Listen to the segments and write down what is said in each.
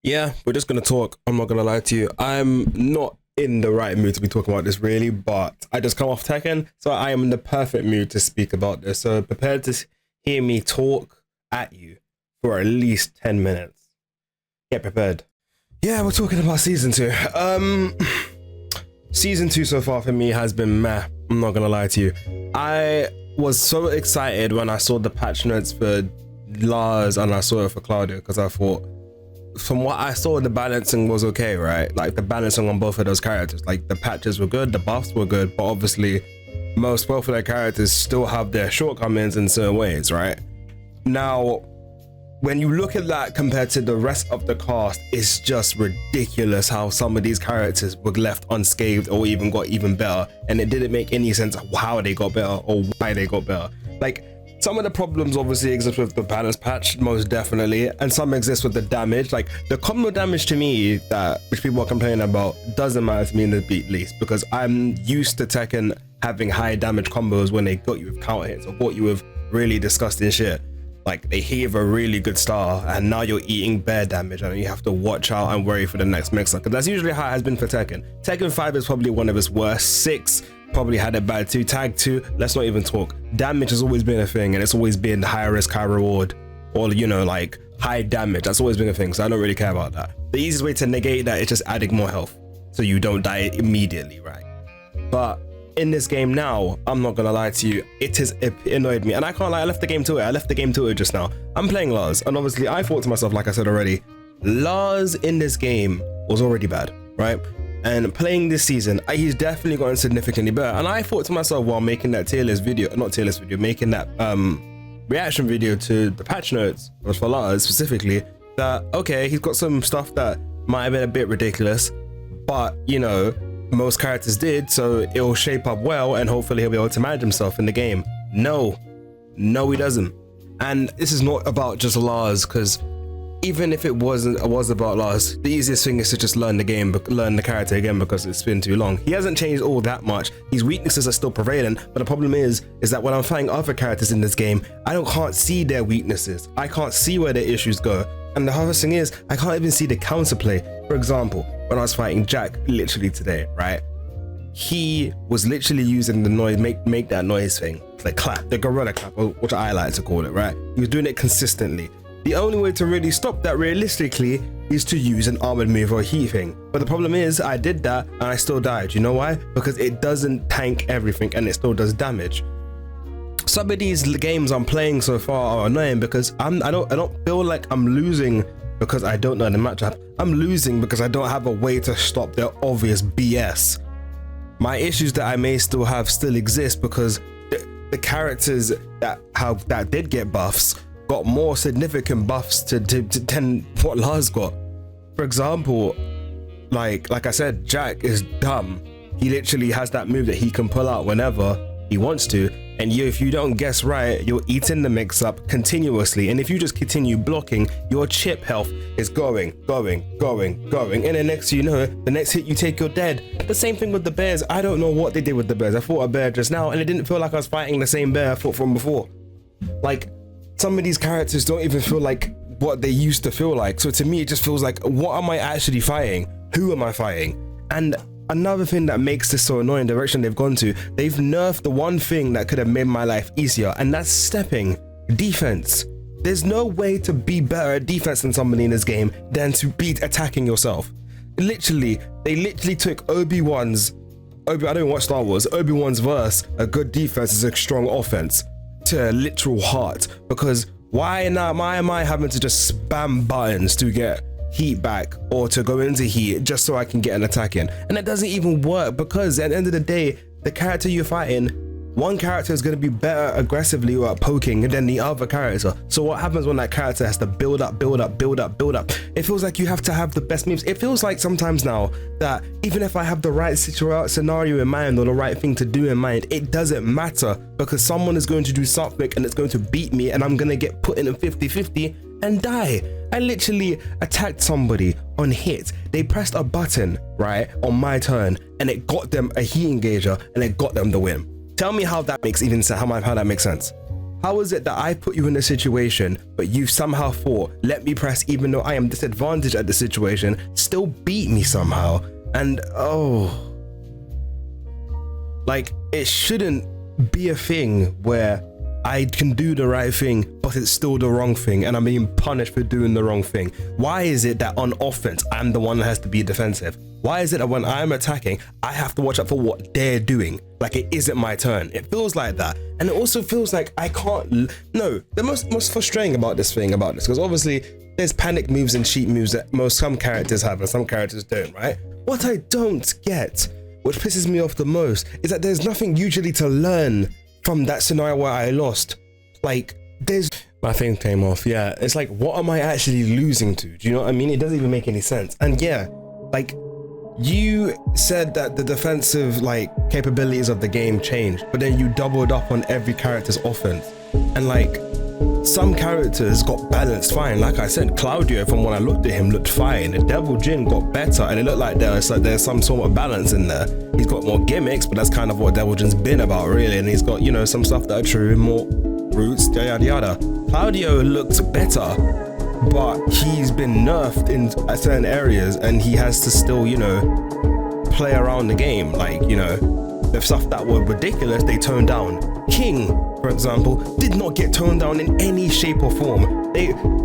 Yeah, we're just gonna talk. I'm not gonna lie to you. I'm not in the right mood to be talking about this really, but I just come off Tekken, so I am in the perfect mood to speak about this. So prepare to hear me talk at you for at least 10 minutes. Get prepared. Yeah, we're talking about season 2. Season 2 so far for me has been meh. I'm not gonna lie to you. I was so excited when I saw the patch notes for Lars and I saw it for Claudio, because I thought, from what I saw, the balancing was okay, right? Like the balancing on both of those characters, like the patches were good, the buffs were good, but obviously both of their characters still have their shortcomings in certain ways, right? Now, when you look at that compared to the rest of the cast, it's just ridiculous how some of these characters were left unscathed or even got even better, and it didn't make any sense of how they got better or why they got better. Like, some of the problems obviously exist with the balance patch, most definitely, and some exist with the damage. Like the combo damage to me, which people are complaining about, doesn't matter to me in the least, because I'm used to Tekken having high damage combos when they got you with counter hits or got you with really disgusting shit. Like they hit a really good star and now you're eating bare damage and you have to watch out and worry for the next mixer, because that's usually how it has been for Tekken. Tekken 5 is probably one of its worst. 6 probably had it bad too. Tag 2, let's not even talk. Damage has always been a thing, and it's always been high risk, high reward, or you know, like high damage. That's always been a thing, so I don't really care about that. The easiest way to negate that is just adding more health so you don't die immediately, right? But in this game now, I'm not gonna lie to you, it annoyed me, and I can't lie, I left the game to it. I left the game to it just now. I'm playing Lars, and obviously I thought to myself, like I said already, Lars in this game was already bad, right? And playing this season, he's definitely gotten significantly better. And I thought to myself while making that making that reaction video to the patch notes for Lars specifically, that okay, he's got some stuff that might have been a bit ridiculous, but you know, most characters did, so it'll shape up well and hopefully he'll be able to manage himself in the game. No, he doesn't. And this is not about just Lars, because even if it was about Lars, the easiest thing is to just learn the game, learn the character again, because it's been too long. He hasn't changed all that much. His weaknesses are still prevalent, but the problem is that when I'm fighting other characters in this game, I can't see their weaknesses. I can't see where their issues go. And the hardest thing is, I can't even see the counterplay. For example, when I was fighting Jack literally today, right? He was literally using the noise, make that noise thing, like clap, the gorilla clap, which I like to call it, right? He was doing it consistently. The only way to really stop that realistically is to use an armored move or a heat thing. But the problem is I did that and I still died. You know why? Because it doesn't tank everything and it still does damage. Some of these games I'm playing so far are annoying because I don't feel like I'm losing because I don't know the matchup. I'm losing because I don't have a way to stop their obvious BS. My issues that I may still have still exist because the characters that did get buffs got more significant buffs than what Lars got. For example, like I said, Jack is dumb. He literally has that move that he can pull out whenever he wants to, and if you don't guess right, you're eating the mix up continuously, and if you just continue blocking, your chip health is going, and the next you know, the next hit you take, you're dead. The same thing with the bears. I don't know what they did with the bears. I fought a bear just now and it didn't feel like I was fighting the same bear I fought from before. Like, some of these characters don't even feel like what they used to feel like. So to me, it just feels like, what am I actually fighting? Who am I fighting? And another thing that makes this so annoying, the direction they've gone to, they've nerfed the one thing that could have made my life easier, and that's stepping. Defense. There's no way to be better at defense than somebody in this game than to be attacking yourself. They literally took Obi-Wan's, I don't watch Star Wars, Obi-Wan's verse, a good defense is a strong offense, to a literal heart. Because why am I having to just spam buttons to get heat back or to go into heat just so I can get an attack in? And it doesn't even work, because at the end of the day, the character you're fighting, one character is going to be better aggressively at poking than the other character. So what happens when that character has to build up? It feels like you have to have the best moves. It feels like sometimes now that even if I have the right scenario in mind or the right thing to do in mind, it doesn't matter, because someone is going to do something and it's going to beat me and I'm going to get put in a 50-50 and die. I literally attacked somebody on hit. They pressed a button, right, on my turn, and it got them a heat engager and it got them the win. Tell me how that makes how that makes sense. How is it that I put you in a situation, but you somehow thought, let me press even though I am disadvantaged at the situation, still beat me somehow? And like, it shouldn't be a thing where I can do the right thing, but it's still the wrong thing, and I'm being punished for doing the wrong thing. Why is it that on offense, I'm the one that has to be defensive? Why is it that when I'm attacking, I have to watch out for what they're doing? Like, it isn't my turn. It feels like that. And it also feels like I can't, no, the most frustrating about this, because obviously there's panic moves and cheat moves that some characters have and some characters don't, right? What I don't get, which pisses me off the most, is that there's nothing usually to learn from that scenario where I lost. Like, my thing came off, yeah. It's like, what am I actually losing to? Do you know what I mean? It doesn't even make any sense. And yeah, like, you said that the defensive like capabilities of the game changed, but then you doubled up on every character's offense. And like, some characters got balanced fine. Like I said, Claudio, from when I looked at him, looked fine. The Devil Jin got better, and it looked like there's some sort of balance in there. He's got more gimmicks, but that's kind of what Devil Jin's been about, really. And he's got, you know, some stuff that are true, more roots, yada yada. Claudio looks better, but he's been nerfed in certain areas, and he has to still, you know, play around the game. Like, you know, the stuff that were ridiculous, they toned down. King, for example, did not get toned down in any shape or form.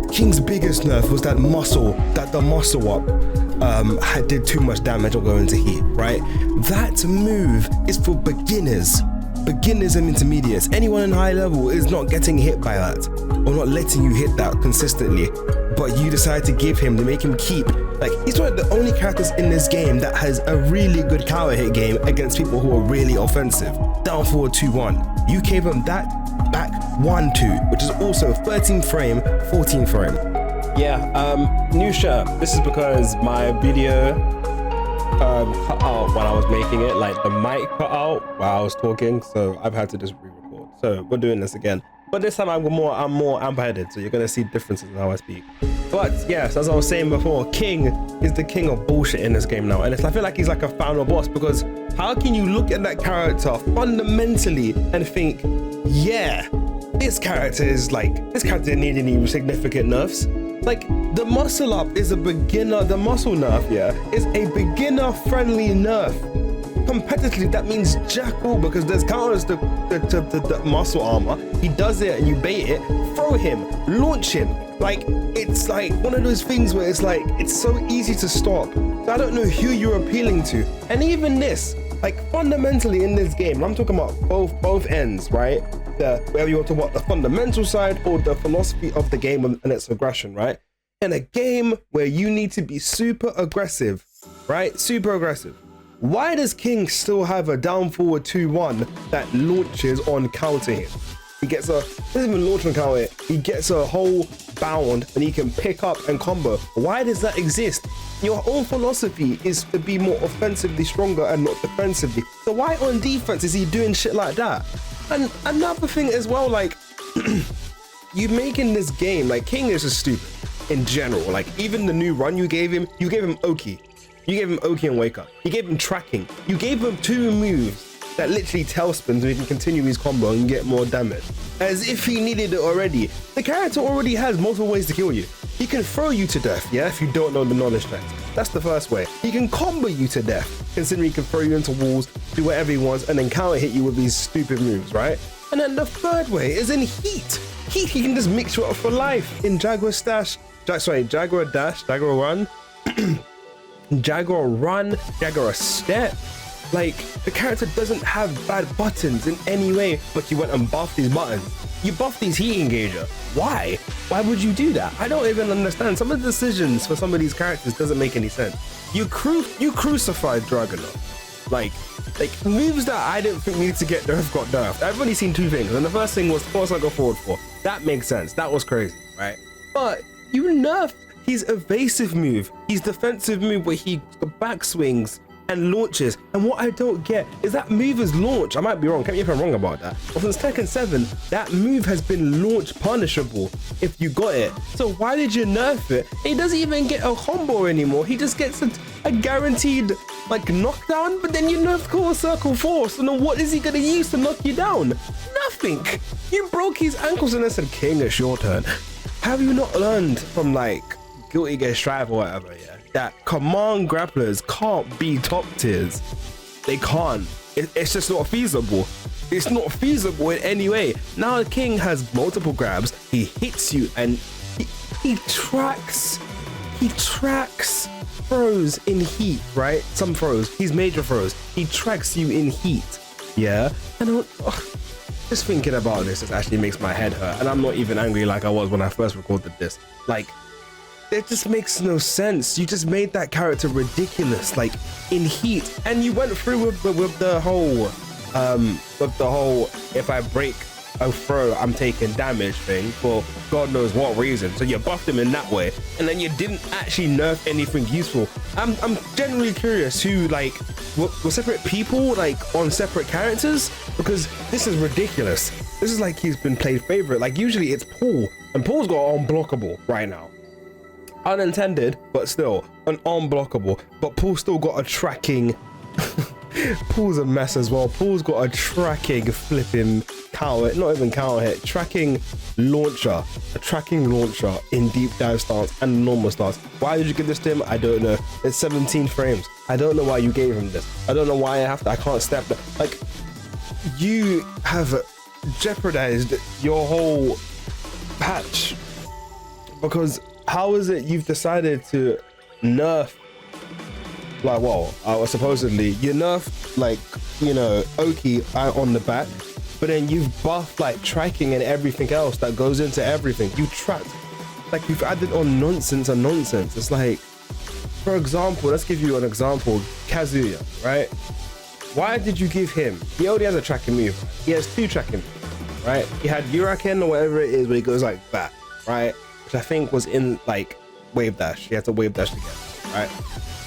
King's biggest nerf was that the muscle up did too much damage or go into heat, right? That move is for beginners and intermediates. Anyone in high level is not getting hit by that, or not letting you hit that consistently, but you decide to give him, to make him keep. Like, he's one of the only characters in this game that has a really good counter hit game against people who are really offensive. Down forward 2-1. You gave him that back 1-2, which is also 13 frame, 14 frame. Yeah, new shirt. This is because my video cut out while I was making it, like the mic cut out while I was talking, so I've had to just re-record. So we're doing this again, but this time I'm more amp-headed, so you're gonna see differences in how I speak. But yes, as I was saying before, King is the king of bullshit in this game now, and I feel like he's like a final boss, because how can you look at that character fundamentally and think, yeah, this character didn't need any significant nerfs? Like, the muscle up is a beginner, the muscle nerf, yeah, is a beginner friendly nerf. Competitively, that means jack all, because there's counters to the muscle armor. He does it and you bait it, throw him, launch him. Like, it's like one of those things where it's like, it's so easy to stop. I don't know who you're appealing to. And even this, like, fundamentally in this game, I'm talking about both ends, right? Whether you want to talk about the fundamental side or the philosophy of the game and its aggression, right? In a game where you need to be super aggressive, right? Super aggressive. Why does King still have a down forward 2-1 that launches on counter hit? He gets doesn't even launch on counter hit. He gets a whole bound and he can pick up and combo. Why does that exist? Your own philosophy is to be more offensively stronger and not defensively. So why on defense is he doing shit like that? And another thing as well, like, you making this game, like, King is just stupid in general. Like, even the new run you gave him Oki. You gave him Oki and Wake Up. You gave him tracking. You gave him 2 moves that literally tailspin so he can continue his combo and get more damage. As if he needed it already. The character already has multiple ways to kill you. He can throw you to death, yeah, if you don't know the knowledge checks. That's the first way. He can combo you to death, considering he can throw you into walls, do whatever he wants, and then counter hit you with these stupid moves, right? And then the third way is in heat. Heat, he can just mix you up for life. In Jaguar Dash, Jaguar Run, Jaguar Run, Jaguar Step. Like, the character doesn't have bad buttons in any way, but you went and buffed these buttons. You buffed these heat engager. Why? Why would you do that? I don't even understand. Some of the decisions for some of these characters doesn't make any sense. You crucified Dragunov. Like moves that I didn't think needed to get nerfed got nerfed. I've only seen 2 things, and the first thing was force I go forward for. That makes sense. That was crazy, right? But you nerfed his evasive move, his defensive move where he backswings and launches. And what I don't get is that move is launch. I might be wrong, tell me if I'm wrong about that, but since Tekken 7 that move has been launch punishable if you got it. So why did you nerf it? He doesn't even get a combo anymore. He just gets a guaranteed like knockdown, but then you nerf Core Circle Force, and then what is he gonna use to knock you down? Nothing. think you broke his ankles and then said, King, it's your turn. Have you not learned from like Guilty Gear Strive or whatever, yeah, that command grapplers can't be top tiers? They can't. It's just not feasible. It's not feasible in any way. Now the King has multiple grabs. He hits you and he tracks throws in heat, right? Some throws. He's major throws. He tracks you in heat. Yeah. And just thinking about this, it actually makes my head hurt. And I'm not even angry like I was when I first recorded this. Like, it just makes no sense. You just made that character ridiculous, like in heat. And you went through with the whole if I break a throw, I'm taking damage thing for God knows what reason. So you buffed him in that way, and then you didn't actually nerf anything useful. I'm genuinely curious who, like, were separate people like on separate characters, because this is ridiculous. This is like he's been played favorite. Like usually it's Paul, and Paul's got unblockable right now. Unintended, but still an unblockable. But Paul's still got a tracking. Paul's a mess as well. Paul's got a tracking flipping counter, not even counter hit, tracking launcher, a tracking launcher in deep dive stance and normal stance. Why did you give this to him? I don't know. It's 17 frames. I don't know why you gave him this. I don't know why I can't step that. Like, you have jeopardized your whole patch, because how is it you've decided to nerf, like, well, supposedly you nerfed, like, you know, Oki on the back, but then you've buffed like tracking and everything else that goes into everything. You tracked, like, you've added on nonsense and nonsense. It's like, for example, let's give you an example. Kazuya, right? Why did you give him? He already has a tracking move. He has 2 tracking moves, right? He had Uraken or whatever it is, where he goes like that, right? Which I think was in like wave dash. He had to wave dash to get, right?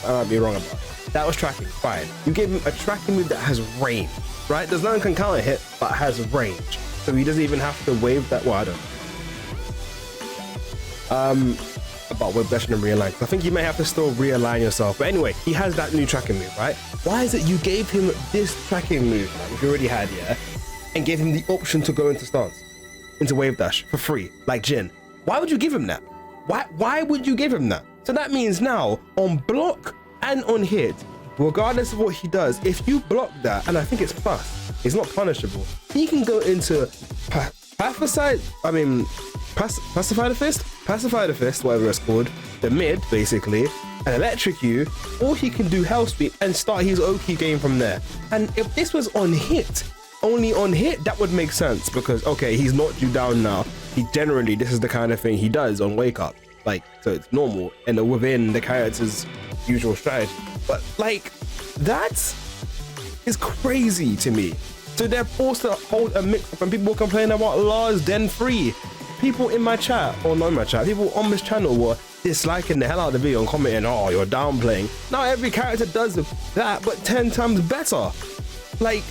I might be wrong about it. That was tracking, fine. You gave him a tracking move that has range, right? There's nothing can counter hit, but has range. So he doesn't even have to wave that. Well, I don't know. About wave dashing and realign. I think you may have to still realign yourself. But anyway, he has that new tracking move, right? Why is it you gave him this tracking move, which you already had, yeah? And gave him the option to go into stance, into wave dash for free, like Jin. Why would you give him that? Why would you give him that? So that means now on block and on hit, regardless of what he does, if you block that, and I think it's plus, it's not punishable, he can go into pacify the fist, whatever it's called, the mid basically, and electric you, or he can do hell sweep and start his Oki game from there. And if this was on hit, only on hit, that would make sense, because okay, he's knocked you down now. He generally, this is the kind of thing he does on wake up, like, so it's normal and within the character's usual strategy. But like, that is crazy to me. So they're forced to hold a mix up, and people complain about Lars Den 3. People in my chat, or not in my chat, people on this channel were disliking the hell out of the video and commenting, oh, you're downplaying. Now every character does that, but 10 times better. Like,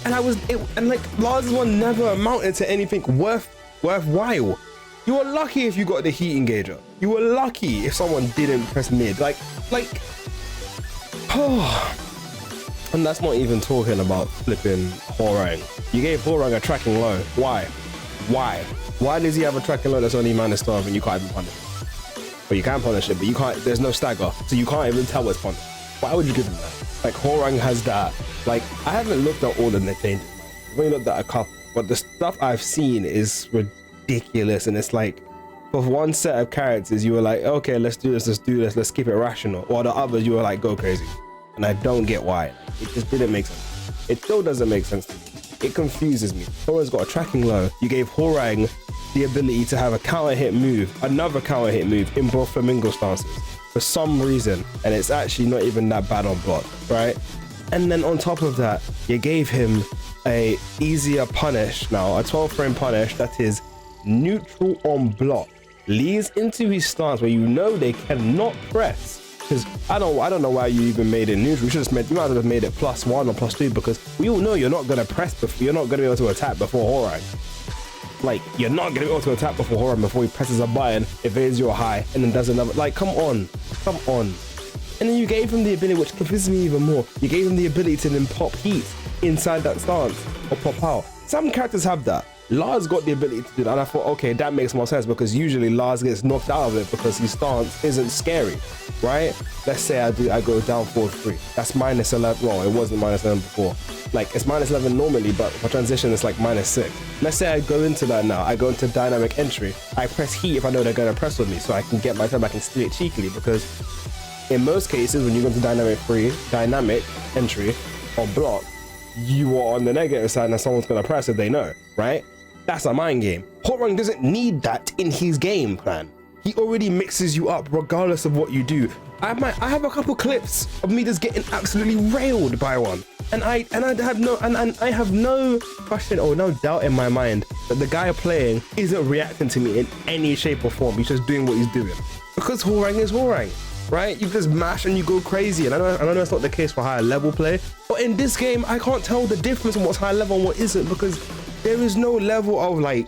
and like Lars' one never amounted to anything worthwhile. You were lucky if you got the heat engager. You were lucky if someone didn't press mid. Like, oh. And that's not even talking about flipping Horang. You gave Horang a tracking low. Why? Why does he have a tracking low that's only -12 and you can't even punish it? Well, you can punish it, but you can't, there's no stagger, so you can't even tell what's punished. Why would you give him that? Like, Horang has that. Like, I haven't looked at all of the changes. I've only looked at a couple, but the stuff I've seen is ridiculous, and it's like, for one set of characters, you were like, okay, let's do this, let's keep it rational. Or the others, you were like, go crazy. And I don't get why. It just didn't make sense. It still doesn't make sense to me. It confuses me. Horang's got a tracking low. You gave Horang the ability to have a counter hit move, another counter hit move in both flamingo stances for some reason, and it's actually not even that bad on block, right? And then on top of that, you gave him a easier punish now, a 12 frame punish that is neutral on block, leads into his stance where you know they cannot press. Because I don't know why you even made it neutral. You might as well have made it +1 or +2, because we all know you're not gonna press before, you're not gonna be able to attack before Horang. Like, you're not gonna be able to attack before Horang before he presses a button, evades your high, and then does another. Like, come on. And then you gave him the ability, which confuses me even more. You gave him the ability to then pop heat inside that stance or pop out. Some characters have that. Lars got the ability to do that, and I thought, okay, that makes more sense, because usually Lars gets knocked out of it because his stance isn't scary, right? Let's say I go down forward 3. That's minus 11. Well, it wasn't minus 11 before. Like, it's minus 11 normally, but for transition, it's like minus 6. Let's say I go into that now. I go into dynamic entry. I press heat if I know they're going to press on me, so I can get my turn back and steal it cheekily, because in most cases, when you go into dynamic entry or block, you are on the negative side and someone's going to press if they know, right? That's a mind game. Horang doesn't need that in his game plan. He already mixes you up regardless of what you do. I have a couple clips of me just getting absolutely railed by one, and I have no question or no doubt in my mind that the guy playing isn't reacting to me in any shape or form. He's just doing what he's doing, because Horang is Horang, right? You just mash and you go crazy, and I know that's not the case for higher level play, but in this game I can't tell the difference in what's high level and what isn't, because there is no level of like,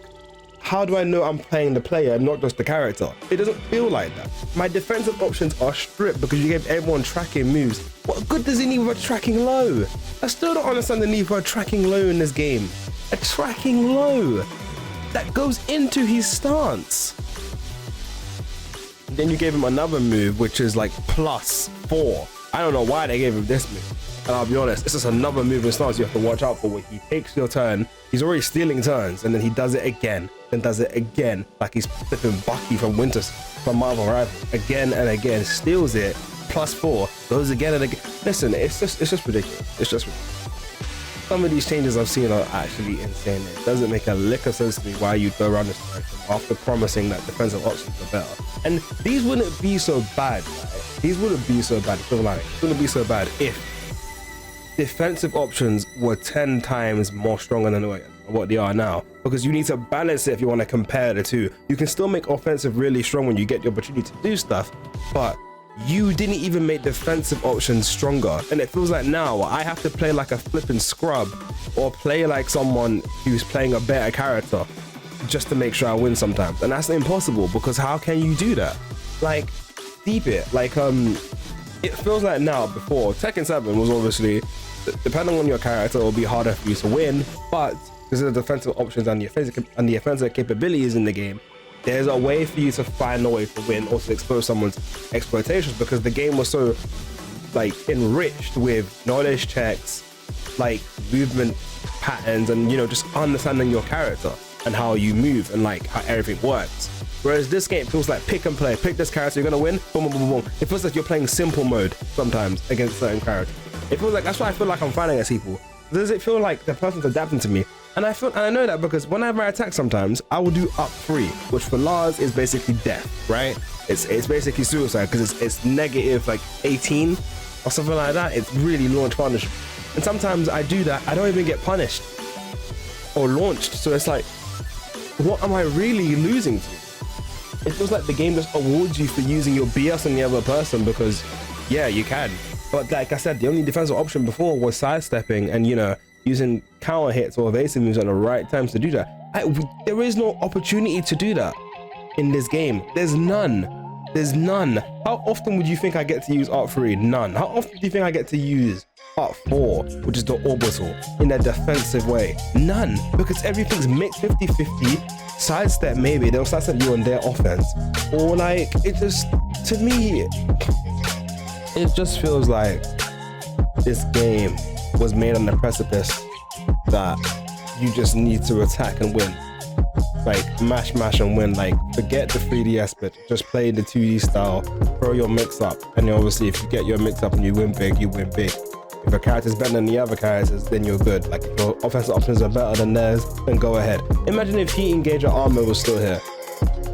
how do I know I'm playing the player and not just the character? It doesn't feel like that. My defensive options are stripped because you gave everyone tracking moves. What good does he need with a tracking low? I still don't understand the need for a tracking low in this game. A tracking low that goes into his stance. Then you gave him another move, which is like +4. I don't know why they gave him this move. And I'll be honest, it's just another move in stance you have to watch out for, where he takes your turn, he's already stealing turns, and then he does it again, then does it again, like he's flipping Bucky from Marvel Rivals, again and again, steals it, +4, goes again and again. Listen, it's just ridiculous. It's just ridiculous. Some of these changes I've seen are actually insane. It doesn't make a lick of sense to me why you go around this direction after promising that defensive options are better. And these wouldn't be so bad, right? These wouldn't be so bad. It wouldn't be so bad if defensive options were 10 times more stronger than what they are now, because you need to balance it if you want to compare the two. You can still make offensive really strong when you get the opportunity to do stuff, but you didn't even make defensive options stronger. And it feels like now I have to play like a flipping scrub or play like someone who's playing a better character just to make sure I win sometimes. And that's impossible, because how can you do that? Like, deep it. Like, it feels like now, before Tekken 7 was obviously, depending on your character, it will be harder for you to win, but because of the defensive options and the offensive capabilities in the game, there's a way for you to find a way to win or to expose someone's exploitations, because the game was so like enriched with knowledge checks, like movement patterns, and just understanding your character and how you move and like how everything works. Whereas this game feels like pick and play. Pick this character, you're gonna win, boom, boom, boom, boom. It feels like you're playing simple mode sometimes against certain characters. It feels like, that's why I feel like I'm fighting against people. Does it feel like the person's adapting to me? And I know that because whenever I attack sometimes, I will do up 3, which for Lars is basically death, right? It's basically suicide, because it's negative like 18 or something like that. It's really launch punishable. And sometimes I do that, I don't even get punished or launched. So it's like, what am I really losing to? It feels like the game just awards you for using your BS on the other person, because yeah, you can. But like I said, the only defensive option before was sidestepping and, using counter hits or evasive moves at the right times to do that. There is no opportunity to do that in this game. There's none. How often would you think I get to use Art 3? None. How often do you think I get to use Art 4, which is the orbital, in a defensive way? None. Because everything's mixed 50-50. Sidestep, maybe they'll sidestep you on their offense, or like, it just, to me, it just feels like this game was made on the precipice that you just need to attack and win, like mash and win. Like, forget the 3D aspect, just play the 2D style, throw your mix up, and obviously if you get your mix up and you win big, you win big. If a character's better than the other characters, then you're good. Like, if your offensive options are better than theirs, then go ahead. Imagine if Heat Engager armor was still here.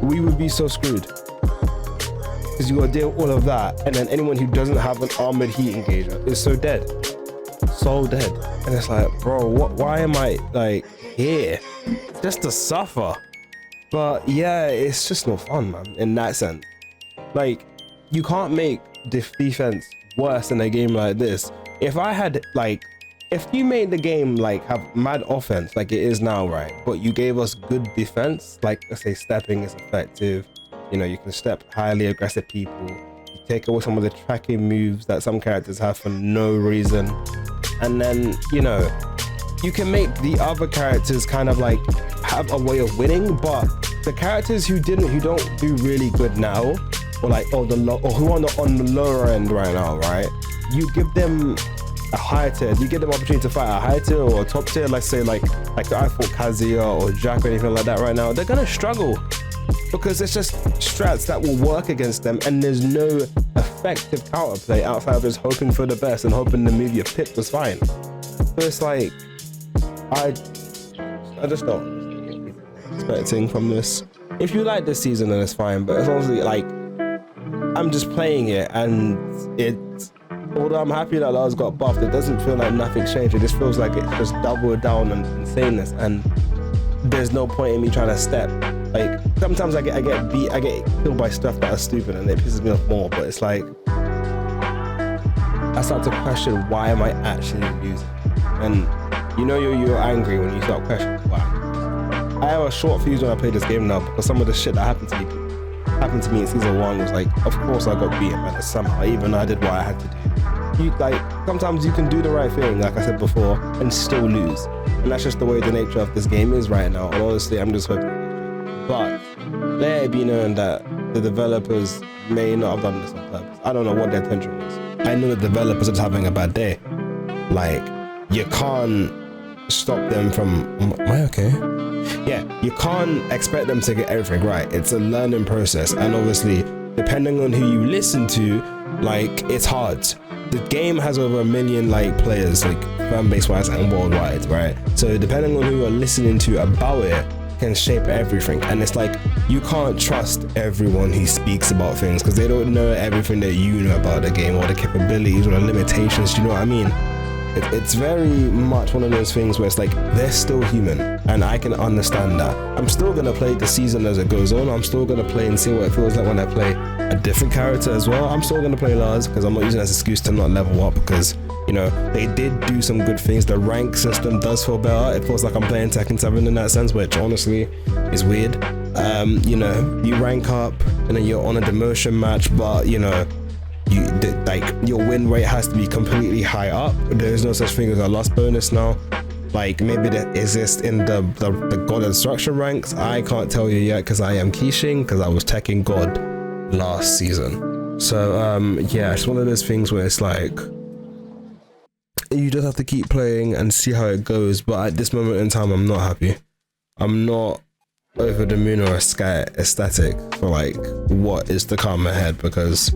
We would be so screwed, because you gotta deal with all of that, and then anyone who doesn't have an armored Heat Engager is so dead. And it's like, bro, why am I like here just to suffer? But yeah, it's just no fun, man, in that sense. Like, you can't make defense worse in a game like this. If you made the game like have mad offense like it is now, right, but you gave us good defense, like let's say stepping is effective, you can step highly aggressive people, you take away some of the tracking moves that some characters have for no reason, and then you can make the other characters kind of like have a way of winning, but the characters who don't do really good now, or like or who are on the lower end right now, right? You give them a higher tier, you give them opportunity to fight a higher tier or a top tier, let's say like I fought Kazuya or Jack or anything like that right now, they're gonna struggle because it's just strats that will work against them, and there's no effective counterplay outside of just hoping for the best and hoping the move you picked was fine. So it's like I just don't expecting from this. If you like this season, then it's fine, but it's honestly like I'm just playing it, and it's, although I'm happy that Lars got buffed, it doesn't feel like nothing changed. It just feels like it's just doubled down on insaneness, and there's no point in me trying to step. Like sometimes I get beat, I get killed by stuff that are stupid, and it pisses me off more. But it's like I start to question, why am I actually losing? And you know you're angry when you start questioning why. I have a short fuse when I play this game now, because some of the shit that happened to me in season 1 was like, of course I got beaten, man, somehow, even though I did what I had to do. You like, sometimes you can do the right thing, like I said before, and still lose. And that's just the way the nature of this game is right now. And honestly, I'm just hoping. But let it be known that the developers may not have done this on purpose. I don't know what their intention was. I know the developers are just having a bad day. Like, you can't stop them from, am I okay? Yeah, you can't expect them to get everything right. It's a learning process, and obviously depending on who you listen to, like, it's hard. The game has over 1 million like players, like fan base wise and worldwide, right? So depending on who you're listening to about it can shape everything, and it's like you can't trust everyone who speaks about things because they don't know everything that you know about the game, or the capabilities or the limitations. Do you know what I mean? It's very much one of those things where it's like they're still human, and I can understand that. I'm still gonna play the season as it goes on. I'm still gonna play and see what it feels like when I play a different character as well. I'm still gonna play Lars because I'm not using it as an excuse to not level up, because you know they did do some good things. The rank system does feel better. It feels like I'm playing Tekken 7 in that sense, which honestly is weird. You know, you rank up and then you're on a demotion match, but you know, like your win rate has to be completely high up. There's no such thing as a loss bonus now. Like maybe that exists in the God of Destruction ranks. I can't tell you yet because I am Keishing, because I was Tekken God last season. So yeah, it's one of those things where it's like you just have to keep playing and see how it goes. But at this moment in time, I'm not happy. I'm not over the moon or ecstatic for like what is to come ahead, because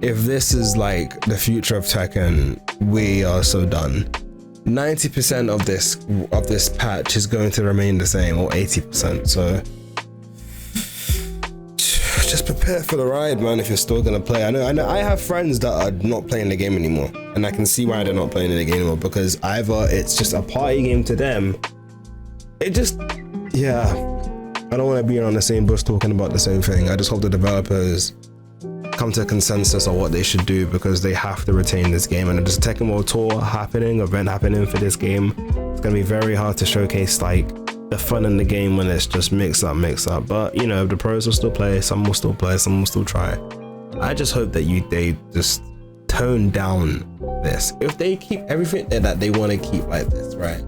if this is like the future of Tekken, we are so done. 90% of this patch is going to remain the same, or 80%. So just prepare for the ride, man. If you're still gonna play, I know. I have friends that are not playing the game anymore, and I can see why they're not playing the game anymore, because either it's just a party game to them. It just, yeah. I don't want to be on the same bus talking about the same thing. I just hope the developers come to a consensus on what they should do, because they have to retain this game. And if there's a Tekken World Tour event happening for this game, it's gonna be very hard to showcase like the fun in the game when it's just mix up. But you know, the pros will still play, some will still play, some will still try. I just hope that they just tone down this. If they keep everything that they want to keep like this, right?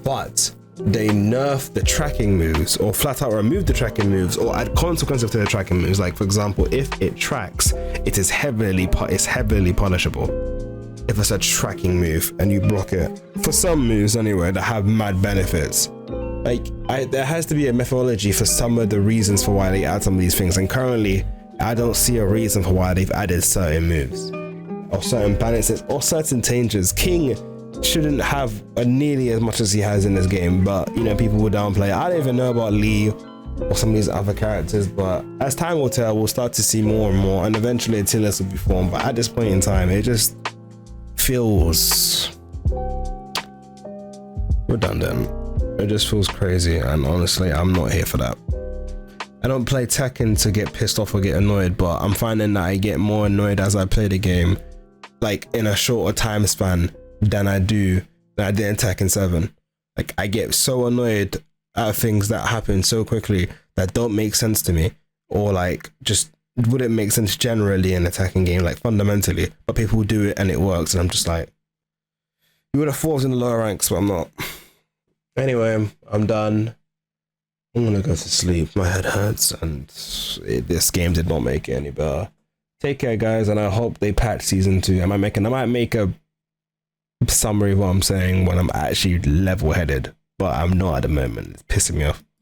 But they nerf the tracking moves, or flat out remove the tracking moves, or add consequences to the tracking moves. Like for example, if it tracks, it is heavily punishable. If it's a tracking move and you block it, for some moves anyway that have mad benefits, like there has to be a methodology for some of the reasons for why they add some of these things. And currently, I don't see a reason for why they've added certain moves, or certain balances, or certain changes. King shouldn't have nearly as much as he has in this game, but you know, people will downplay it. I don't even know about Lee or some of these other characters, but as time will tell, we'll start to see more and more, and eventually Attilas will be formed. But at this point in time, it just feels redundant. It just feels crazy, and honestly, I'm not here for that. I don't play Tekken to get pissed off or get annoyed, but I'm finding that I get more annoyed as I play the game, like in a shorter time span than I did in Tekken 7. Like I get so annoyed at things that happen so quickly that don't make sense to me, or like just wouldn't make sense generally in a Tekken game, like fundamentally, but people do it and it works, and I'm just like, you would have thought I was in the lower ranks, but I'm not. Anyway, I'm done. I'm gonna go to sleep. My head hurts, and this game did not make it any better. Take care, guys, and I hope they patch season 2. I might make a summary of what I'm saying when I'm actually level-headed, but I'm not at the moment. It's pissing me off.